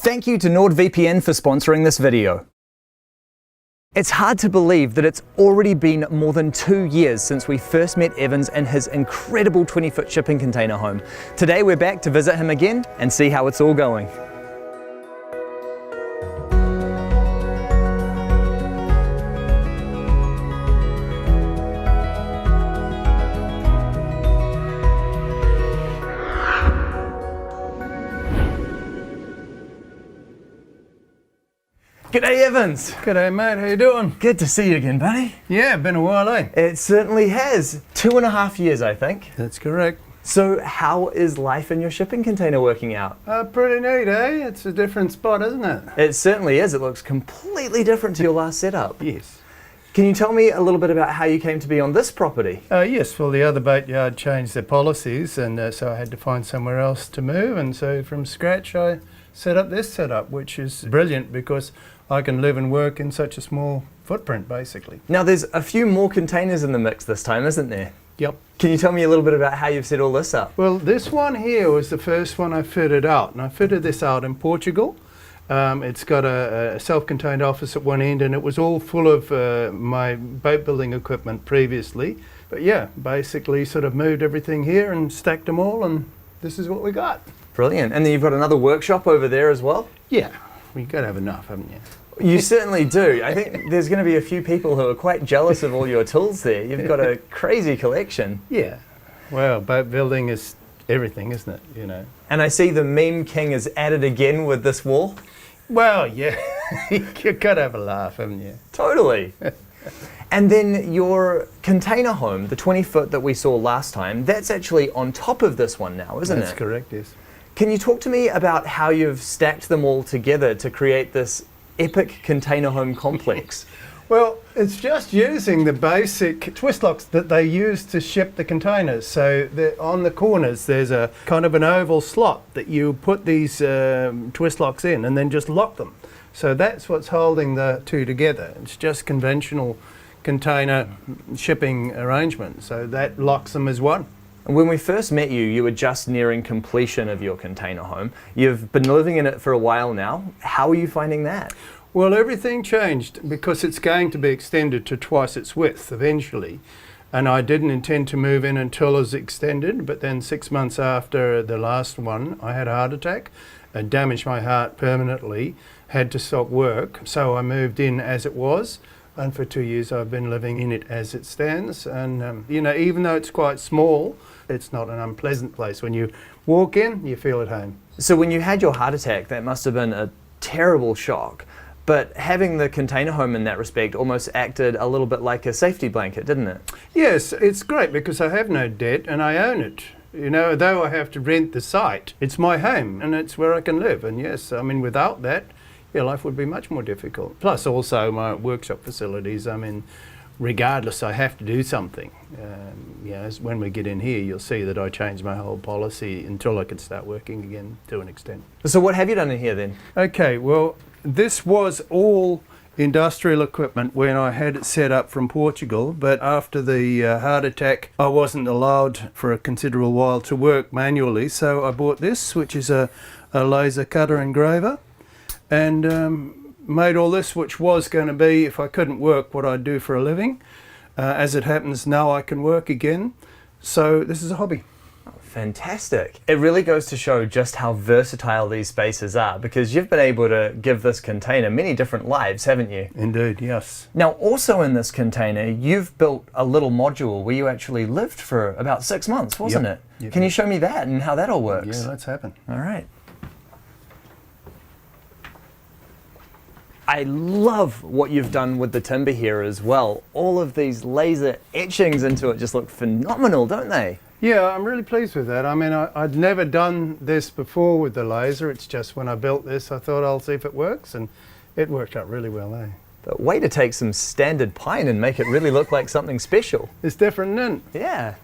Thank you to NordVPN for sponsoring this video. It's hard to believe that it's already been more than 2 years since we first met Evans in his incredible 20-foot shipping container home. Today we're back to visit him again and see how it's all going. G'day Evans! G'day mate, how you doing? Good to see you again, buddy. Yeah, been a while, eh? It certainly has. 2.5 years, I think. That's correct. So how is life in your shipping container working out? Pretty neat, eh? It's a different spot, isn't it? It certainly is. It looks completely different to your last setup. Yes. Can you tell me a little bit about how you came to be on this property? Yes, well the other boat yard changed their policies and so I had to find somewhere else to move, and so from scratch I set up this setup, which is brilliant because I can live and work in such a small footprint basically. Now there's a few more containers in the mix this time, isn't there? Yep. Can you tell me a little bit about how you've set all this up? Well, this one here was the first one I fitted out, and I fitted this out in Portugal. It's got a self-contained office at one end, and it was all full of my boat building equipment previously. But yeah, basically sort of moved everything here and stacked them all, and this is what we got. Brilliant. And then you've got another workshop over there as well? Yeah, you've got to have enough, haven't you? You certainly do. I think there's going to be a few people who are quite jealous of all your tools there. You've got a crazy collection. Yeah. Well, boat building is everything, isn't it? You know. And I see the meme king is at it again with this wall. Well, yeah. You've got to have a laugh, haven't you? Totally. And then your container home, the 20-foot that we saw last time, that's actually on top of this one now, isn't it? That's correct, yes. Can you talk to me about how you've stacked them all together to create this epic container home complex? Well, it's just using the basic twist locks that they use to ship the containers. So on the corners there's a kind of an oval slot that you put these twist locks in and then just lock them. So that's what's holding the two together. It's just conventional container shipping arrangement. So that locks them as one. When we first met you, you were just nearing completion of your container home. You've been living in it for a while now. How are you finding that? Well, everything changed because it's going to be extended to twice its width eventually. And I didn't intend to move in until it was extended, but then 6 months after the last one, I had a heart attack. It damaged my heart permanently, had to stop work. So I moved in as it was. And for 2 years I've been living in it as it stands. And you know, even though it's quite small, it's not an unpleasant place. When you walk in, you feel at home. So when you had your heart attack, that must have been a terrible shock. But having the container home in that respect almost acted a little bit like a safety blanket, didn't it? Yes, it's great because I have no debt and I own it. You know, though I have to rent the site, it's my home and it's where I can live. And yes, I mean, without that, yeah, life would be much more difficult. Plus also my workshop facilities, I mean, regardless, I have to do something. When we get in here, you'll see that I changed my whole policy until I could start working again to an extent. So what have you done in here then? Okay, well, this was all industrial equipment when I had it set up from Portugal, but after the heart attack, I wasn't allowed for a considerable while to work manually, so I bought this, which is a laser cutter engraver, and made all this, which was going to be, if I couldn't work, what I'd do for a living. As it happens now, I can work again, so this is a hobby. Oh, fantastic. It really goes to show just how versatile these spaces are, because you've been able to give this container many different lives, haven't you? Indeed, yes. Now, also in this container, you've built a little module where you actually lived for about 6 months, wasn't it? Yep. Can you show me that and how that all works? Yeah, let's happen. All right. I love what you've done with the timber here as well. All of these laser etchings into it just look phenomenal, don't they? Yeah, I'm really pleased with that. I mean, I'd never done this before with the laser. It's just when I built this, I thought I'll see if it works, and it worked out really well, eh? But way to take some standard pine and make it really look like something special. It's different, isn't it? Yeah.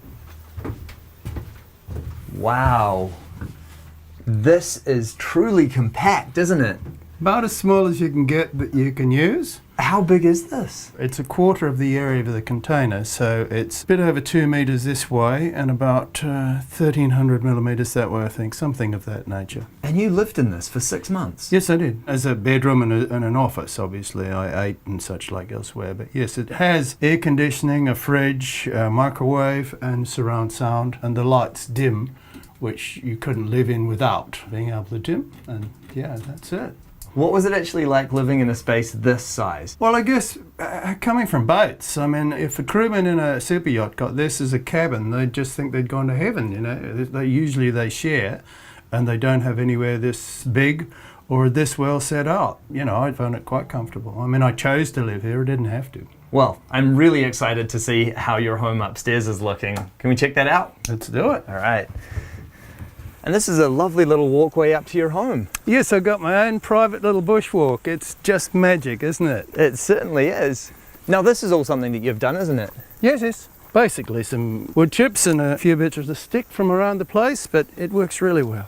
Wow. This is truly compact, isn't it? About as small as you can get that you can use. How big is this? It's a quarter of the area of the container, so it's a bit over 2 metres this way and about 1,300 millimetres that way, I think, something of that nature. And you lived in this for 6 months? Yes, I did. As a bedroom and an office, obviously. I ate and such like elsewhere. But yes, it has air conditioning, a fridge, a microwave and surround sound, and the lights dim, which you couldn't live in without being able to dim. And yeah, that's it. What was it actually like living in a space this size? Well, I guess coming from boats, I mean, if a crewman in a super yacht got this as a cabin, they'd just think they'd gone to heaven, you know. They share, and they don't have anywhere this big or this well set out. You know, I found it quite comfortable. I mean, I chose to live here, I didn't have to. Well, I'm really excited to see how your home upstairs is looking. Can we check that out? Let's do it. All right. And this is a lovely little walkway up to your home. Yes, I've got my own private little bushwalk. It's just magic, isn't it? It certainly is. Now this is all something that you've done, isn't it? Yes, yes. Basically some wood chips and a few bits of the stick from around the place, but it works really well.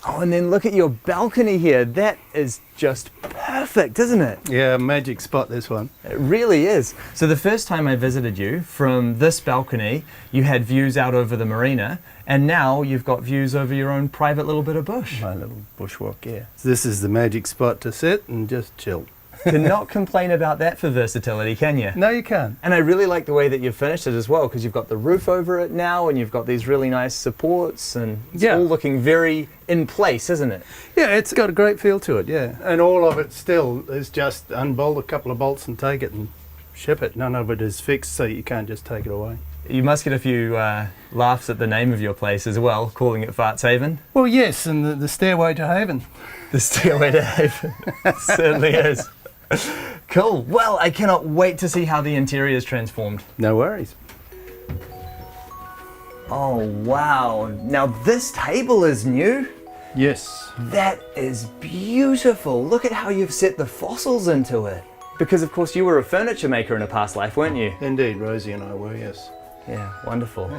Oh, and then look at your balcony here. That is just perfect, isn't it? Yeah, magic spot, this one. It really is. So the first time I visited you, from this balcony, you had views out over the marina, and now you've got views over your own private little bit of bush. My little bushwalk, yeah. This is the magic spot to sit and just chill. Cannot complain about that for versatility, can you? No, you can't. And I really like the way that you've finished it as well, because you've got the roof over it now, and you've got these really nice supports, and it's all looking very in place, isn't it? Yeah, it's got a great feel to it, yeah. And all of it still is just unbolt a couple of bolts and take it and ship it. None of it is fixed, so you can't just take it away. You must get a few laughs at the name of your place as well, calling it Farts Haven. Well, yes, and the stairway to haven. The stairway to haven. Certainly is. Cool. Well, I cannot wait to see how the interior is transformed. No worries. Oh, wow. Now this table is new. Yes. That is beautiful. Look at how you've set the fossils into it. Because, of course, you were a furniture maker in a past life, weren't you? Indeed, Rosie and I were, yes. Yeah, wonderful.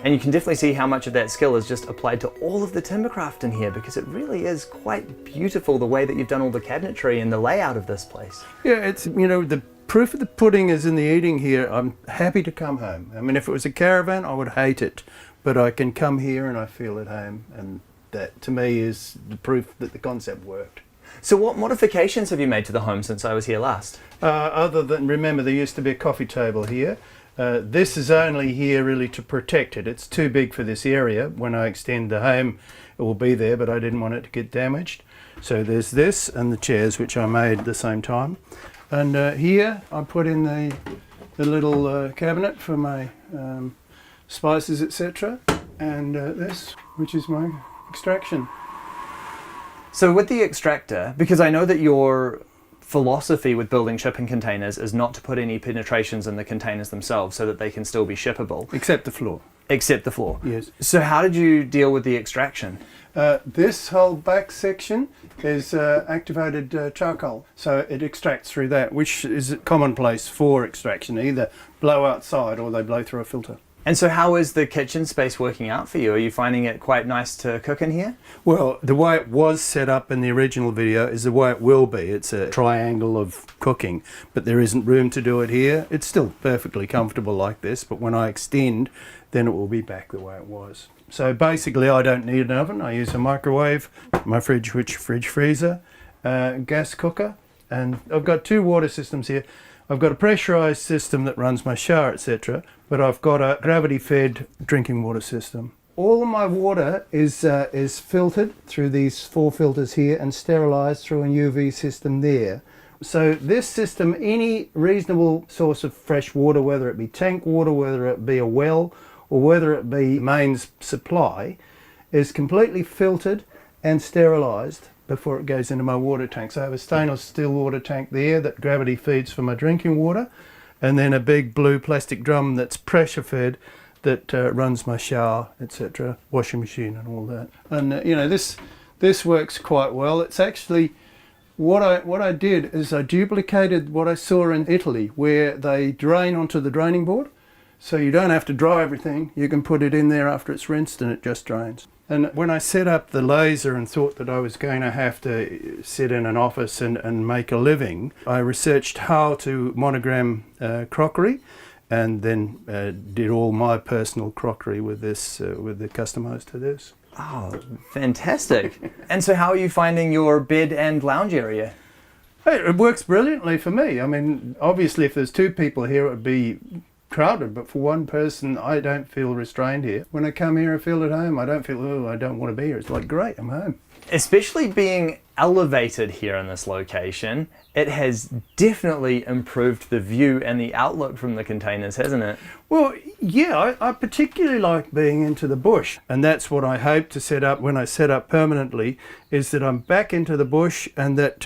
And you can definitely see how much of that skill is just applied to all of the timbercraft in here, because it really is quite beautiful the way that you've done all the cabinetry and the layout of this place. Yeah, it's, you know, the proof of the pudding is in the eating here. I'm happy to come home. I mean, if it was a caravan, I would hate it. But I can come here and I feel at home, and that to me is the proof that the concept worked. So what modifications have you made to the home since I was here last? Other than, remember, there used to be a coffee table here. This is only here really to protect it. It's too big for this area. When I extend the home, it will be there, but I didn't want it to get damaged. So there's this and the chairs, which I made at the same time. And here I put in the little cabinet for my spices, etc. And this, which is my extraction. So with the extractor, because I know that your philosophy with building shipping containers is not to put any penetrations in the containers themselves so that they can still be shippable. Except the floor. Except the floor. Yes. So how did you deal with the extraction? This whole back section is activated charcoal, so it extracts through that, which is commonplace for extraction. Either blow outside or they blow through a filter. And so how is the kitchen space working out for you? Are you finding it quite nice to cook in here? Well, the way it was set up in the original video is the way it will be. It's a triangle of cooking, but there isn't room to do it here. It's still perfectly comfortable like this, but when I extend, then it will be back the way it was. So basically I don't need an oven. I use a microwave, my fridge freezer, gas cooker, and I've got two water systems here. I've got a pressurized system that runs my shower, etc., but I've got a gravity-fed drinking water system. All of my water is filtered through these 4 filters here and sterilized through a UV system there. So this system, any reasonable source of fresh water, whether it be tank water, whether it be a well, or whether it be mains supply, is completely filtered and sterilized before it goes into my water tank. So I have a stainless steel water tank there that gravity feeds for my drinking water, and then a big blue plastic drum that's pressure fed that runs my shower, etc., washing machine and all that. And you know, this works quite well. It's actually what I did is I duplicated what I saw in Italy, where they drain onto the draining board. So you don't have to dry everything. You can put it in there after it's rinsed and it just drains. And when I set up the laser and thought that I was going to have to sit in an office and make a living, I researched how to monogram crockery, and then did all my personal crockery with this, with the customised to this. Oh, fantastic. And so how are you finding your bed and lounge area? Hey, it works brilliantly for me. I mean, obviously if there's two people here it would be crowded, but for one person I don't feel restrained here. When I come here I feel at home. I don't feel, oh, I don't want to be here. It's like, great, I'm home. Especially being elevated here in this location, it has definitely improved the view and the outlook from the containers, hasn't it? Well, yeah, I particularly like being into the bush, and that's what I hope to set up when I set up permanently, is that I'm back into the bush, and that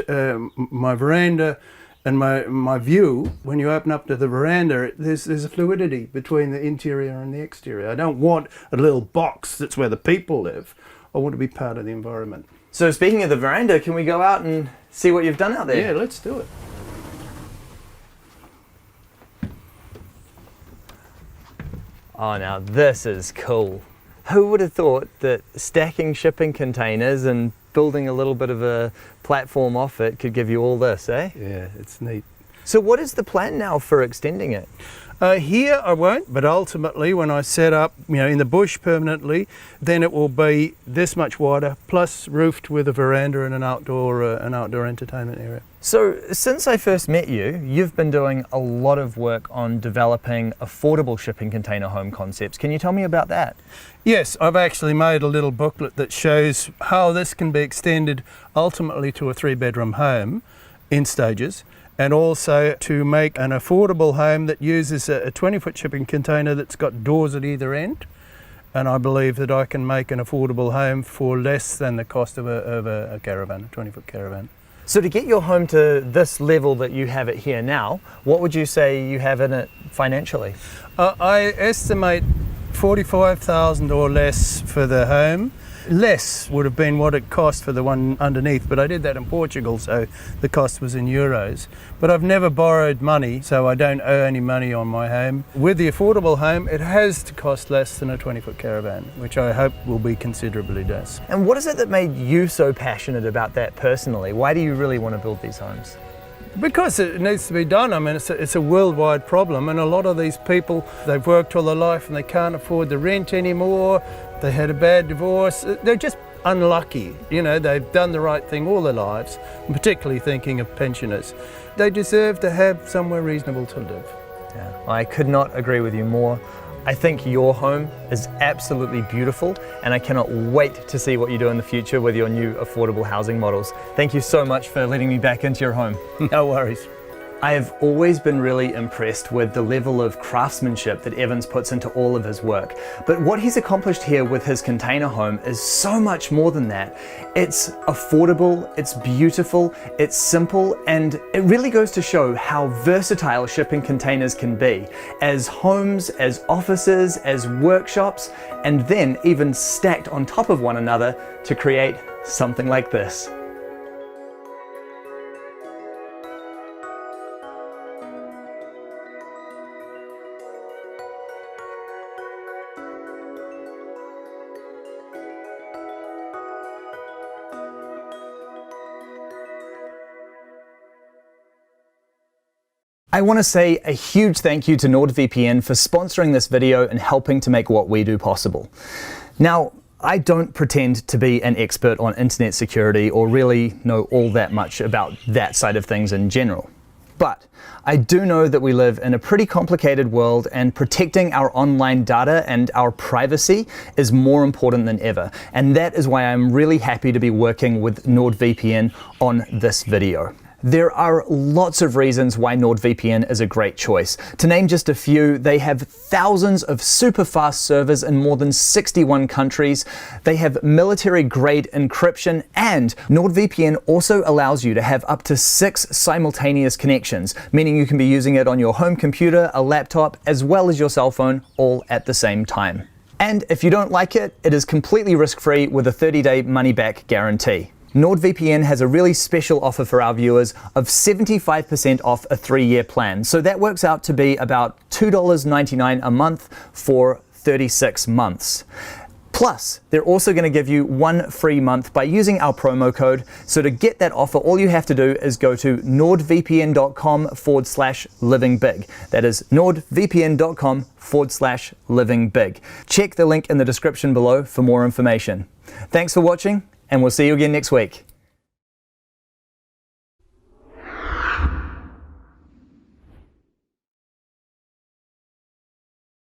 my veranda and my view, when you open up to the veranda, there's a fluidity between the interior and the exterior. I don't want a little box that's where the people live. I want to be part of the environment. So speaking of the veranda, can we go out and see what you've done out there? Yeah, let's do it. Oh, now this is cool. Who would have thought that stacking shipping containers and building a little bit of a platform off it could give you all this, eh? Yeah, it's neat. So what is the plan now for extending it? Here I won't, but ultimately when I set up, in the bush permanently, then it will be this much wider, plus roofed with a veranda and an outdoor entertainment area. So since I first met you, you've been doing a lot of work on developing affordable shipping container home concepts. Can you tell me about that? Yes, I've actually made a little booklet that shows how this can be extended ultimately to a 3-bedroom home in stages, and also to make an affordable home that uses a 20-foot shipping container that's got doors at either end. And I believe that I can make an affordable home for less than the cost of a caravan, a 20-foot caravan. So to get your home to this level that you have it here now, what would you say you have in it financially? I estimate $45,000 or less for the home. Less would have been what it cost for the one underneath, but I did that in Portugal, so the cost was in euros. But I've never borrowed money, so I don't owe any money on my home. With the affordable home, it has to cost less than a 20-foot caravan, which I hope will be considerably less. And what is it that made you so passionate about that personally? Why do you really want to build these homes? Because it needs to be done. I mean, it's a worldwide problem, and a lot of these people, they've worked all their life and they can't afford the rent anymore. They had a bad divorce. They're just unlucky. They've done the right thing all their lives, and particularly thinking of pensioners. They deserve to have somewhere reasonable to live. Yeah, I could not agree with you more. I think your home is absolutely beautiful, and I cannot wait to see what you do in the future with your new affordable housing models. Thank you so much for letting me back into your home. No worries. I have always been really impressed with the level of craftsmanship that Evans puts into all of his work. But what he's accomplished here with his container home is so much more than that. It's affordable, it's beautiful, it's simple, and it really goes to show how versatile shipping containers can be as homes, as offices, as workshops, and then even stacked on top of one another to create something like this. I want to say a huge thank you to NordVPN for sponsoring this video and helping to make what we do possible. Now, I don't pretend to be an expert on internet security or really know all that much about that side of things in general. But I do know that we live in a pretty complicated world, and protecting our online data and our privacy is more important than ever. And that is why I'm really happy to be working with NordVPN on this video. There are lots of reasons why NordVPN is a great choice. To name just a few, they have thousands of super fast servers in more than 61 countries. They have military-grade encryption, and NordVPN also allows you to have up to 6 simultaneous connections, meaning you can be using it on your home computer, a laptop, as well as your cell phone, all at the same time. And if you don't like it, it is completely risk-free with a 30-day money-back guarantee. NordVPN has a really special offer for our viewers of 75% off a 3-year plan. So that works out to be about $2.99 a month for 36 months. Plus, they're also going to give you 1 free month by using our promo code. So to get that offer, all you have to do is go to nordvpn.com/livingbig. That is nordvpn.com/livingbig. Check the link in the description below for more information. Thanks for watching, and we'll see you again next week.